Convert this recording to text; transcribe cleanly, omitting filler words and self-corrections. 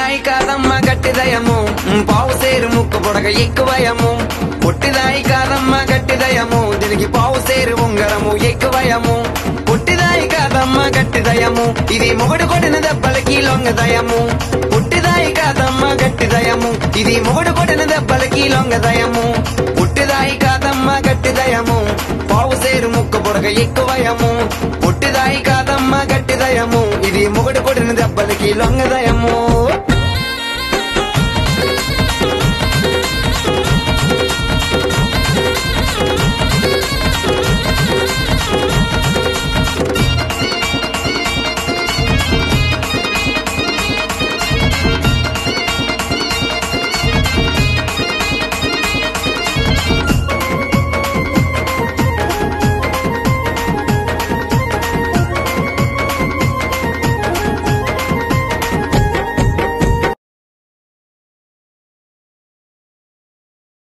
పొట్టిదాయి కాదమ్మ గట్టిదయము పావు సేరు ముక్కు పొడగ ఎక్కువయము పొట్టిదాయి కాదమ్మ గట్టిదయము దీనికి పావు సేరు ఉంగరము ఎక్కువయము పొట్టిదాయి కాదమ్మ గట్టిదయము ఇది మొగుడు కొట్టిన దెబ్బలకి లొంగదయము పొట్టిదాయి కాదమ్మ గట్టిదయము ఇది మొగుడు కొట్టిన దెబ్బలకి లొంగదయము పొట్టిదాయి కాదమ్మ గట్టిదయము పావు సేరు ముక్కు పొడగ ఎక్కువయము పొట్టిదాయి కాదమ్మ గట్టిదయము ఇది మొగుడు కొట్టిన దెబ్బలకి లొంగదయము